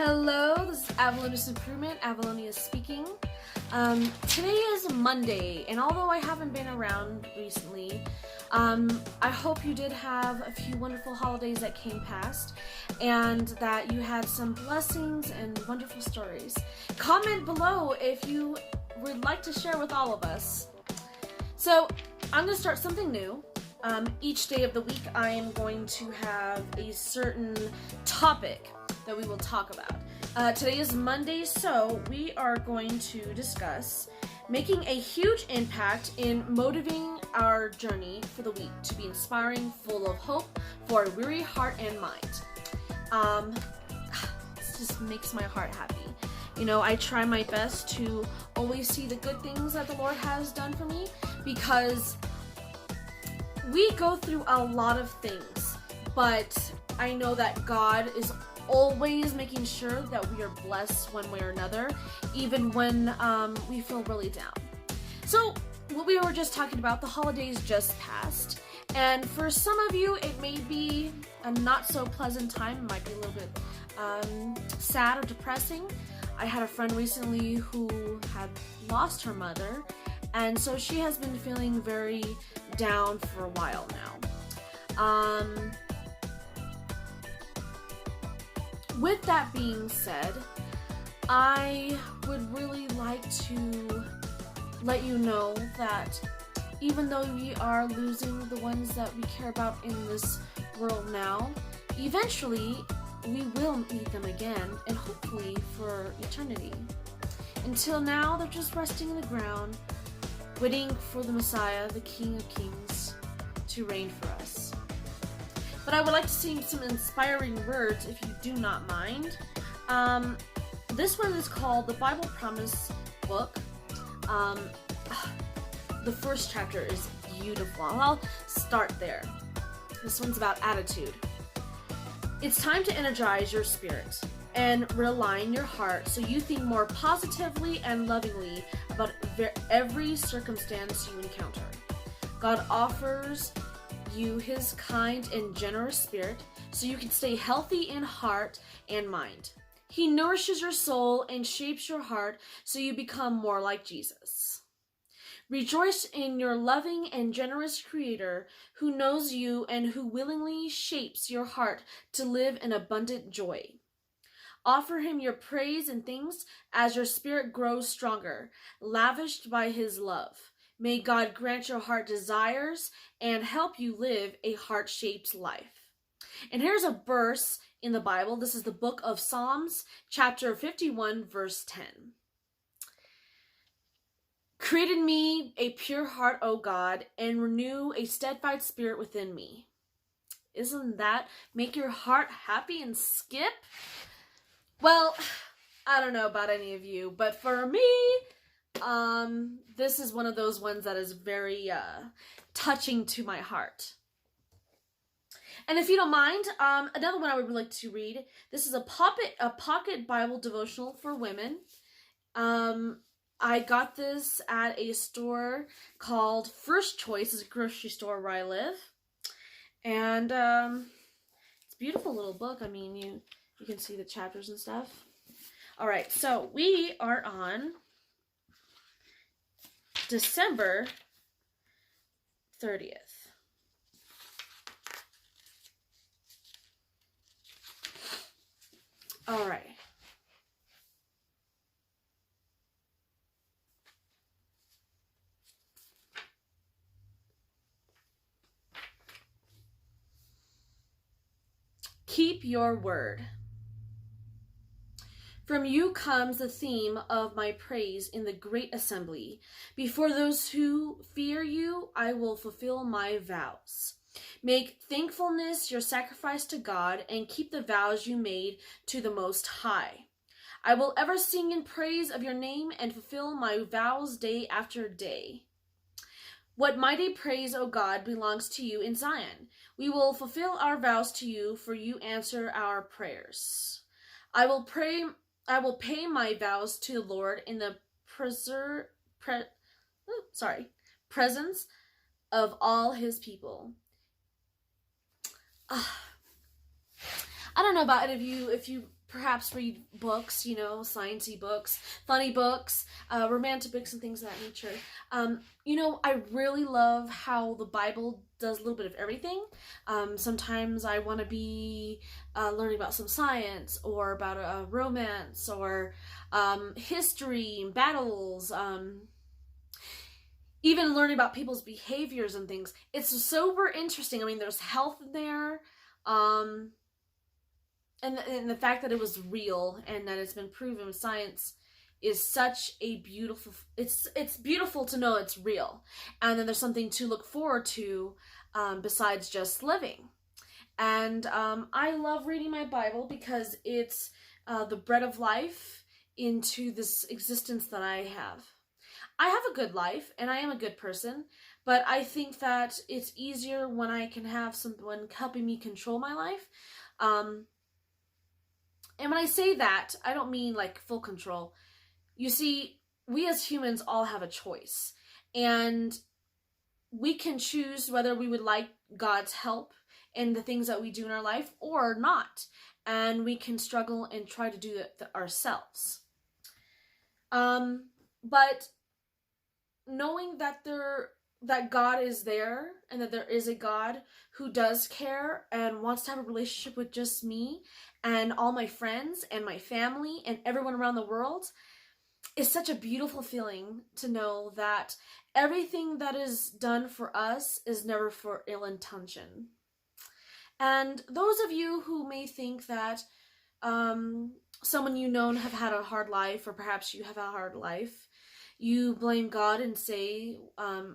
Hello, this is Avalonias Improvement, Avalonias speaking. Today is Monday, and although I haven't been around recently, I hope you did have a few wonderful holidays that came past, and that you had some blessings and wonderful stories. Comment below if you would like to share with all of us. So, I'm going to start something new. Each day of the week I am going to have a certain topic that we will talk about. Today is Monday, so we are going to discuss making a huge impact in motivating our journey for the week to be inspiring, full of hope for a weary heart and mind. This just makes my heart happy. You know, I try my best to always see the good things that the Lord has done for me, because we go through a lot of things, but I know that God is always making sure that we are blessed one way or another, even when we feel really down. So, what we were just talking about, the holidays just passed, and for some of you, it may be a not so pleasant time. It might be a little bit sad or depressing. I had a friend recently who had lost her mother, and so she has been feeling very down for a while now. With that being said, I would really like to let you know that even though we are losing the ones that we care about in this world now, eventually we will meet them again, and hopefully for eternity. Until now, they're just resting in the ground, waiting for the Messiah, the King of Kings, to reign for us. But I would like to sing some inspiring words, if you do not mind. This one is called the Bible Promise Book. The first chapter is beautiful. I'll start there. This one's about attitude. It's time to energize your spirit and realign your heart so you think more positively and lovingly about every circumstance you encounter. God offers you his kind and generous spirit so you can stay healthy in heart and mind. He nourishes your soul and shapes your heart so you become more like Jesus. Rejoice in your loving and generous Creator who knows you and who willingly shapes your heart to live in abundant joy. Offer him your praise and thanks as your spirit grows stronger, lavished by his love. May God grant your heart desires and help you live a heart-shaped life. And here's a verse in the Bible. This is the book of Psalms, chapter 51, verse 10. Create in me a pure heart, O God, and renew a steadfast spirit within me. Isn't that make your heart happy and skip? Well, I don't know about any of you, but for me, this is one of those ones that is very touching to my heart. And if you don't mind, another one I would like to read. This is a pocket Bible devotional for women. I got this at a store called First Choice. It's a grocery store where I live, and it's a beautiful little book. I mean, you can see the chapters and stuff. All right, so we are on December 30th. All right. Keep your word. From you comes the theme of my praise in the great assembly. Before those who fear you, I will fulfill my vows. Make thankfulness your sacrifice to God and keep the vows you made to the Most High. I will ever sing in praise of your name and fulfill my vows day after day. What mighty praise, O God, belongs to you in Zion. We will fulfill our vows to you, for you answer our prayers. I will pay my vows to the Lord in the presence of all his people. I don't know about it if you perhaps read books, sciencey books, funny books, romantic books, and things of that nature. I really love how the Bible does a little bit of everything. Sometimes I want to be learning about some science, or about a romance, or history, battles, even learning about people's behaviors and things. It's super interesting. I mean, there's health in there. And the fact that it was real and that it's been proven with science is such a beautiful, it's beautiful to know it's real. And then there's something to look forward to besides just living. And I love reading my Bible because it's the bread of life into this existence that I have. I have a good life and I am a good person, but I think that it's easier when I can have someone helping me control my life. And when I say that, I don't mean like full control. You see, we as humans all have a choice. And we can choose whether we would like God's help in the things that we do in our life or not. And we can struggle and try to do it ourselves. But knowing that God is there, and that there is a God who does care and wants to have a relationship with just me and all my friends and my family and everyone around the world, is such a beautiful feeling to know that everything that is done for us is never for ill intention. And those of you who may think that someone you know have had a hard life, or perhaps you have a hard life, you blame God and say,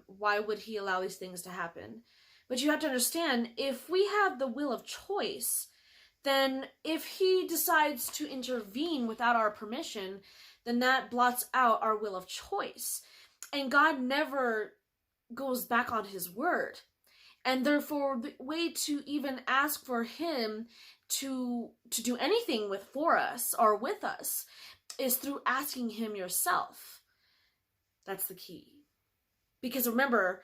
why would he allow these things to happen? But you have to understand, if we have the will of choice, then if he decides to intervene without our permission, then that blots out our will of choice. And God never goes back on his word. And therefore, the way to even ask for him to do anything for us or with us is through asking him yourself. That's the key. Because remember,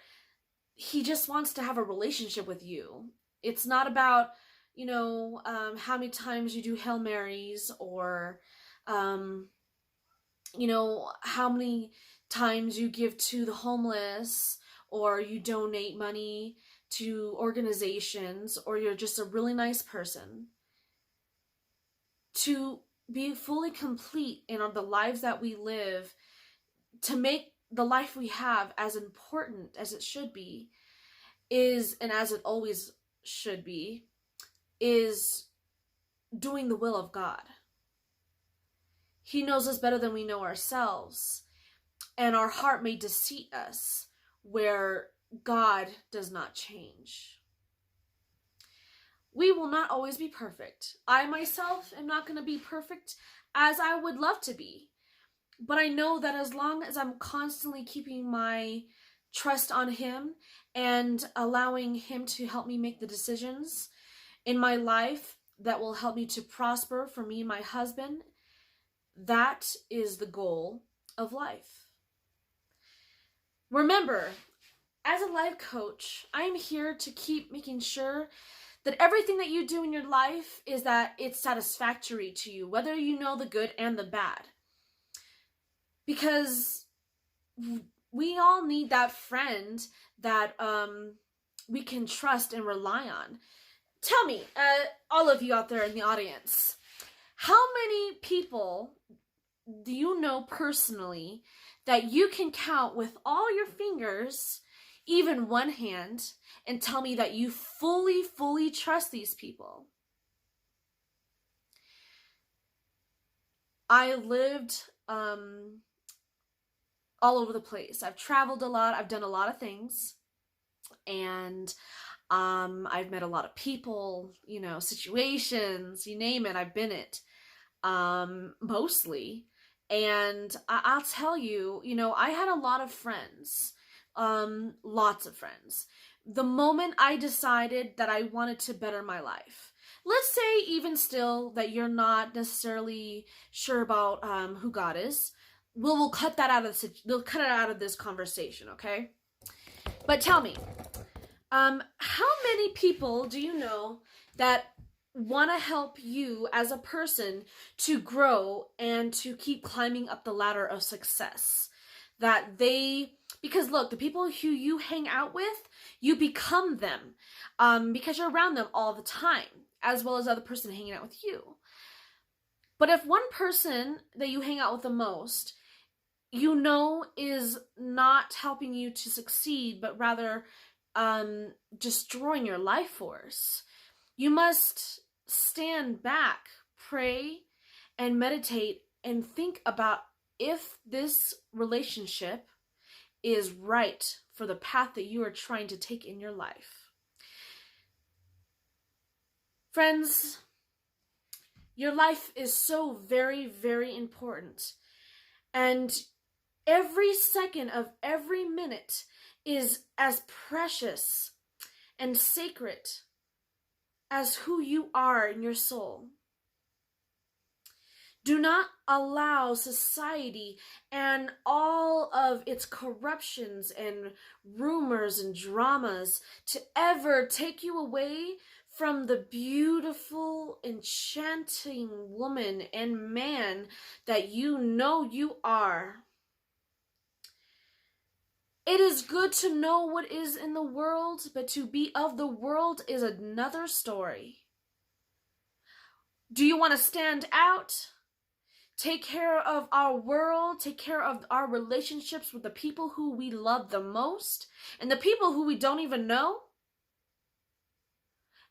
he just wants to have a relationship with you. It's not about, how many times you do Hail Marys, or, how many times you give to the homeless, or you donate money to organizations, or you're just a really nice person. To be fully complete in the lives that we live, to make the life we have as important as it should be, and as it always should be, is doing the will of God. He knows us better than we know ourselves, and our heart may deceive us, where God does not change. We will not always be perfect. I myself am not going to be perfect as I would love to be. But I know that as long as I'm constantly keeping my trust on him and allowing him to help me make the decisions in my life that will help me to prosper for me and my husband, that is the goal of life. Remember, as a life coach, I'm here to keep making sure that everything that you do in your life is that it's satisfactory to you, whether you know the good and the bad. Because we all need that friend that we can trust and rely on. Tell me, all of you out there in the audience, how many people do you know personally that you can count with all your fingers, even one hand, and tell me that you fully trust these people? I lived all over the place. I've traveled a lot. I've done a lot of things. And I've met a lot of people, situations, you name it, I've been it, mostly. And I'll tell you, I had a lot of friends, lots of friends. The moment I decided that I wanted to better my life, let's say even still that you're not necessarily sure about who God is, we'll cut that out of they'll cut it out of this conversation, okay? But tell me, how many people do you know that want to help you as a person to grow and to keep climbing up the ladder of success. Because look, the people who you hang out with, you become them, because you're around them all the time, as well as the other person hanging out with you. But if one person that you hang out with the most, is not helping you to succeed, but rather destroying your life force, you must stand back, pray, and meditate, and think about if this relationship is right for the path that you are trying to take in your life. Friends, your life is so very, very important. And every second of every minute is as precious and sacred as who you are in your soul. Do not allow society and all of its corruptions and rumors and dramas to ever take you away from the beautiful, enchanting woman and man that you know you are. It is good to know what is in the world, but to be of the world is another story. Do you want to stand out? Take care of our world, take care of our relationships with the people who we love the most and the people who we don't even know,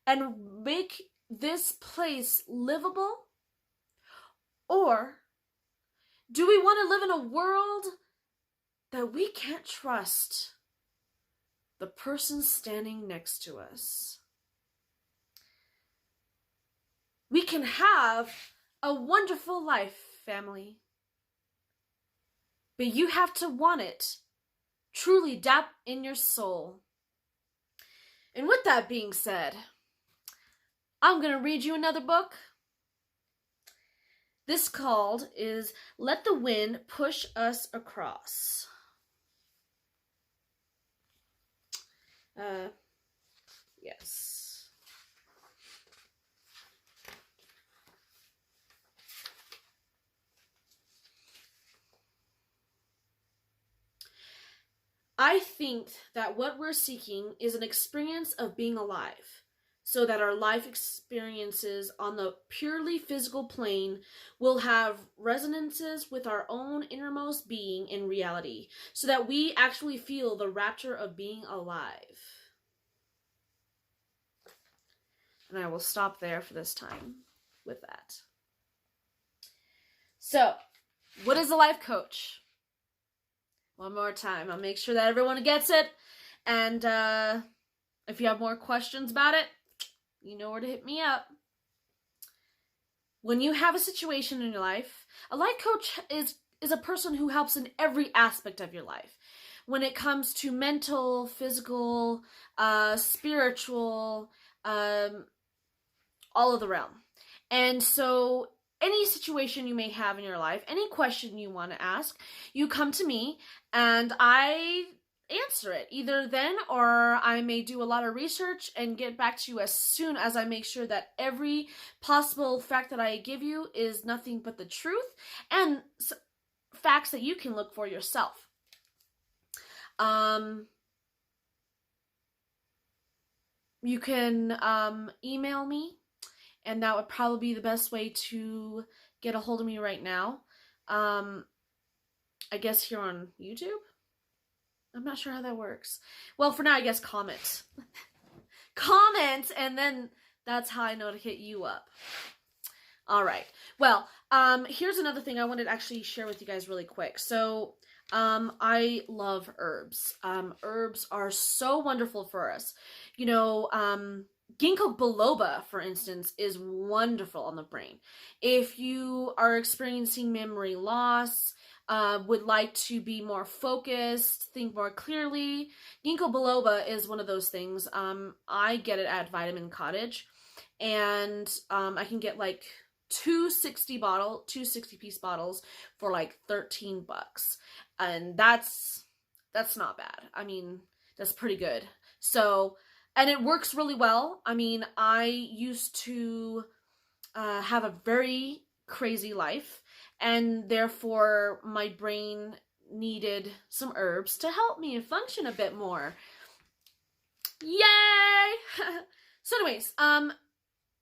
and make this place livable? Or do we want to live in a world that we can't trust the person standing next to us? We can have a wonderful life, family, but you have to want it truly deep in your soul. And with that being said, I'm going to read you another book. This called is Let the Wind Push Us Across. Yes. I think that what we're seeking is an experience of being alive, so that our life experiences on the purely physical plane will have resonances with our own innermost being in reality, so that we actually feel the rapture of being alive. And I will stop there for this time with that. So, what is a life coach? One more time. I'll make sure that everyone gets it. And if you have more questions about it, you know where to hit me up. When you have a situation in your life, a life coach is a person who helps in every aspect of your life. When it comes to mental, physical, spiritual, all of the realm. And so any situation you may have in your life, any question you want to ask, you come to me and I answer it. Either then or I may do a lot of research and get back to you as soon as I make sure that every possible fact that I give you is nothing but the truth and facts that you can look for yourself. You can email me, and that would probably be the best way to get a hold of me right now. I guess here on YouTube? I'm not sure how that works. Well, for now, I guess comment. Comment, and then that's how I know to hit you up. All right. Well, here's another thing I wanted to actually share with you guys really quick. So, I love herbs. Herbs are so wonderful for us. You know, ginkgo biloba, for instance, is wonderful on the brain. If you are experiencing memory loss, would like to be more focused, think more clearly, ginkgo biloba is one of those things. I get it at Vitamin Cottage, and I can get like two 60-piece bottles for like $13, and that's not bad. I mean, that's pretty good. So And it works really well. I mean, I used to have a very crazy life, and therefore my brain needed some herbs to help me function a bit more. Yay! So anyways,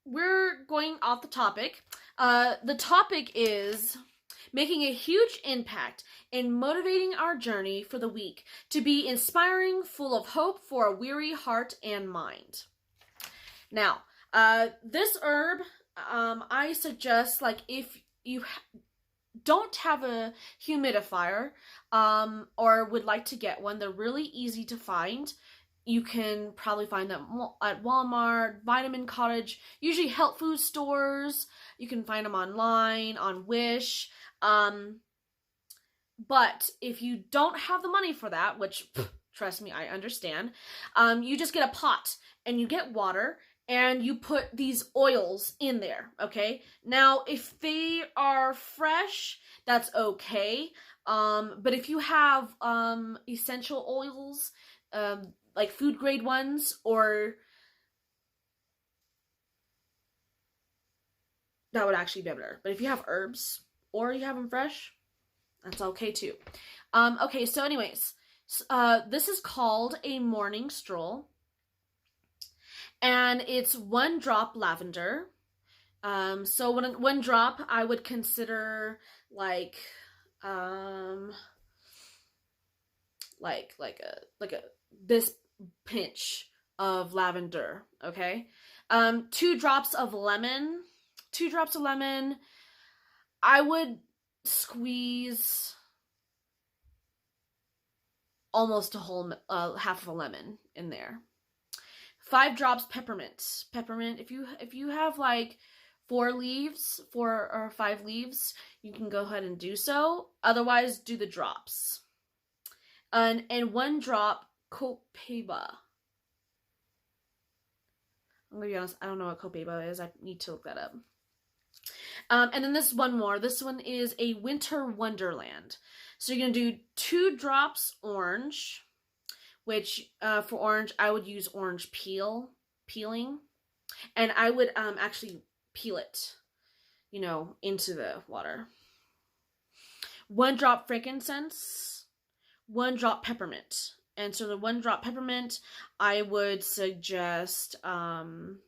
we're going off the topic. The topic is making a huge impact in motivating our journey for the week to be inspiring, full of hope for a weary heart and mind. Now, this herb, I suggest, like, if you don't have a humidifier, or would like to get one, they're really easy to find. You can probably find them at Walmart, Vitamin Cottage, usually health food stores. You can find them online, on Wish. But if you don't have the money for that, which, trust me, I understand, you just get a pot and you get water and you put these oils in there, okay? Now, if they are fresh, that's okay. But if you have essential oils, like food grade ones, or that would actually be better. But if you have herbs or you have them fresh, that's okay too. Okay, so anyways, this is called a morning stroll, and it's 1 drop lavender. So one drop, I would consider like this pinch of lavender. Okay, 2 drops of lemon. 2 drops of lemon. I would squeeze almost a whole half of a lemon in there. 5 drops peppermint. Peppermint. If you have like 4 or 5 leaves, you can go ahead and do so. Otherwise, do the drops. And 1 drop copaiba. I'm gonna be honest, I don't know what copaiba is. I need to look that up. And then this one more. This one is a winter wonderland. So you're going to do 2 drops orange, which for orange, I would use orange peeling. And I would actually peel it, into the water. 1 drop frankincense, 1 drop peppermint. And so the 1 drop peppermint, I would suggest 2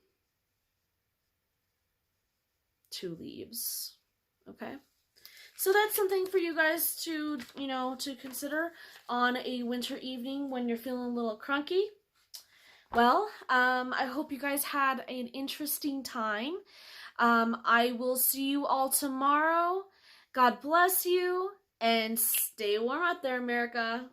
leaves. Okay, so that's something for you guys to to consider on a winter evening when you're feeling a little crunky. Well, I hope you guys had an interesting time. I will see you all tomorrow. God bless you, and stay warm out there, America.